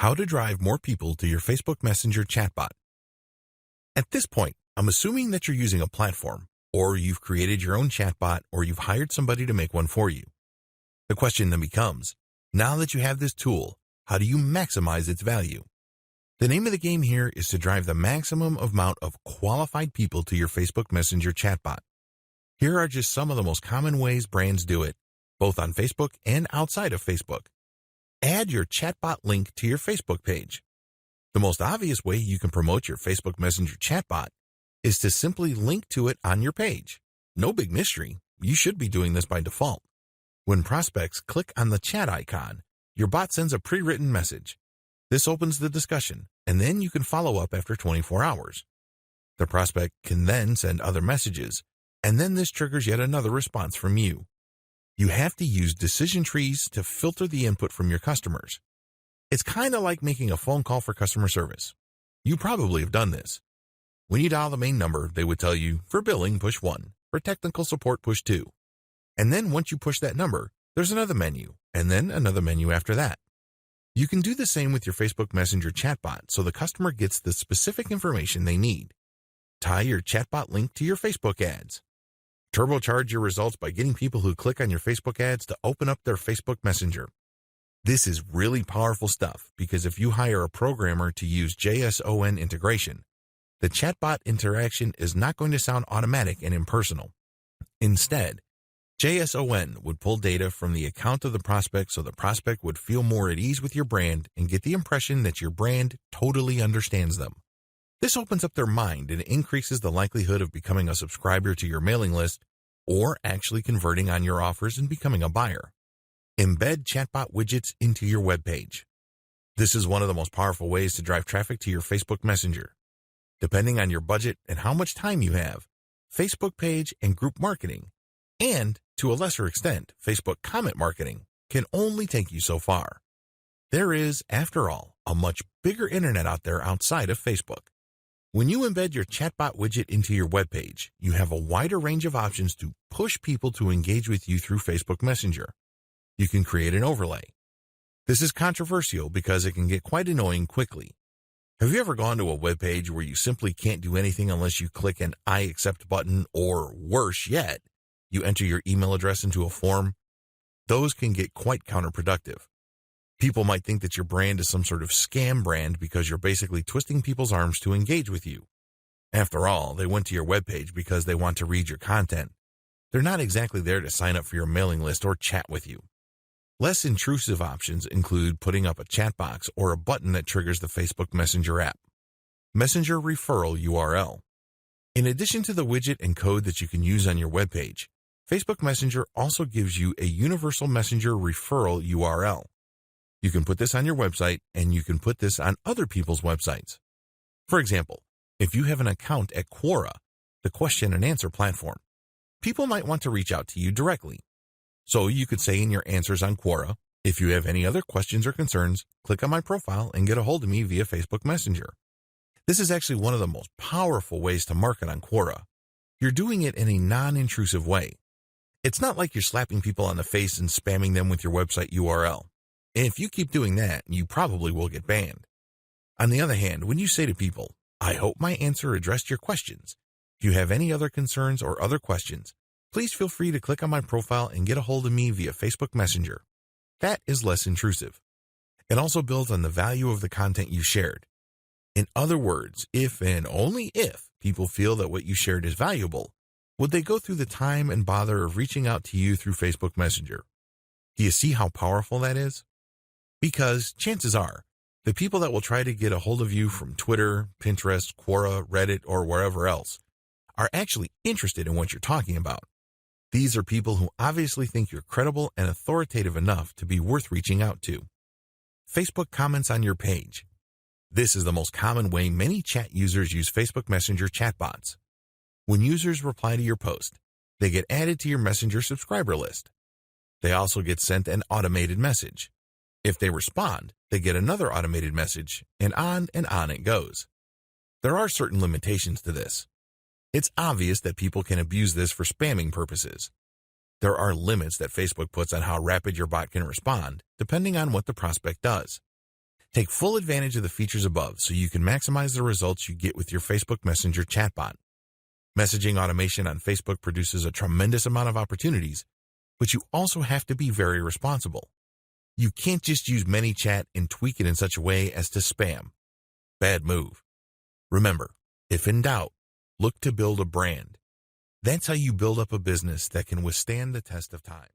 How to drive more people to your Facebook Messenger chatbot. At this point, I'm assuming that you're using a platform, or you've created your own chatbot, or you've hired somebody to make one for you. The question then becomes, now that you have this tool, how do you maximize its value? The name of the game here is to drive the maximum amount of qualified people to your Facebook Messenger chatbot. Here are just some of the most common ways brands do it, both on Facebook and outside of Facebook. Add your chatbot link to your Facebook page. The most obvious way you can promote your Facebook Messenger chatbot is to simply link to it on your page. No big mystery, you should be doing this by default. When prospects click on the chat icon, your bot sends a pre-written message. This opens the discussion, and then you can follow up after 24 hours. The prospect can then send other messages, and then this triggers yet another response from you. You have to use decision trees to filter the input from your customers. It's kind of like making a phone call for customer service. You probably have done this. When you dial the main number, they would tell you, for billing, push 1, for technical support, push 2. And then once you push that number, there's another menu, and then another menu after that. You can do the same with your Facebook Messenger chatbot so the customer gets the specific information they need. Tie your chatbot link to your Facebook ads. Turbocharge your results by getting people who click on your Facebook ads to open up their Facebook Messenger. This is really powerful stuff because if you hire a programmer to use JSON integration, the chatbot interaction is not going to sound automatic and impersonal. Instead, JSON would pull data from the account of the prospect so the prospect would feel more at ease with your brand and get the impression that your brand totally understands them. This opens up their mind and increases the likelihood of becoming a subscriber to your mailing list or actually converting on your offers and becoming a buyer. Embed chatbot widgets into your web page. This is one of the most powerful ways to drive traffic to your Facebook Messenger. Depending on your budget and how much time you have, Facebook page and group marketing, and to a lesser extent, Facebook comment marketing, can only take you so far. There is, after all, a much bigger internet out there outside of Facebook. When you embed your chatbot widget into your web page, you have a wider range of options to push people to engage with you through Facebook Messenger. You can create an overlay. This is controversial because it can get quite annoying quickly. Have you ever gone to a web page where you simply can't do anything unless you click an I accept button, or worse yet, you enter your email address into a form? Those can get quite counterproductive. People might think that your brand is some sort of scam brand because you're basically twisting people's arms to engage with you. After all, they went to your webpage because they want to read your content. They're not exactly there to sign up for your mailing list or chat with you. Less intrusive options include putting up a chat box or a button that triggers the Facebook Messenger app. Messenger Referral URL. In addition to the widget and code that you can use on your webpage, Facebook Messenger also gives you a universal Messenger Referral URL. You can put this on your website, and you can put this on other people's websites. For example, if you have an account at Quora, the question and answer platform, people might want to reach out to you directly. So you could say in your answers on Quora, if you have any other questions or concerns, click on my profile and get a hold of me via Facebook Messenger. This is actually one of the most powerful ways to market on Quora. You're doing it in a non-intrusive way. It's not like you're slapping people on the face and spamming them with your website URL. And if you keep doing that, you probably will get banned. On the other hand, when you say to people, I hope my answer addressed your questions. If you have any other concerns or other questions, please feel free to click on my profile and get a hold of me via Facebook Messenger. That is less intrusive. It also builds on the value of the content you shared. In other words, if and only if people feel that what you shared is valuable, would they go through the time and bother of reaching out to you through Facebook Messenger? Do you see how powerful that is? Because chances are, the people that will try to get a hold of you from Twitter, Pinterest, Quora, Reddit, or wherever else are actually interested in what you're talking about. These are people who obviously think you're credible and authoritative enough to be worth reaching out to. Facebook comments on your page. This is the most common way many chat users use Facebook Messenger chatbots. When users reply to your post, they get added to your Messenger subscriber list. They also get sent an automated message. If they respond, they get another automated message, and on it goes. There are certain limitations to this. It's obvious that people can abuse this for spamming purposes. There are limits that Facebook puts on how rapid your bot can respond, depending on what the prospect does. Take full advantage of the features above so you can maximize the results you get with your Facebook Messenger chatbot. Messaging automation on Facebook produces a tremendous amount of opportunities, but you also have to be very responsible. You can't just use ManyChat and tweak it in such a way as to spam. Bad move. Remember, if in doubt, look to build a brand. That's how you build up a business that can withstand the test of time.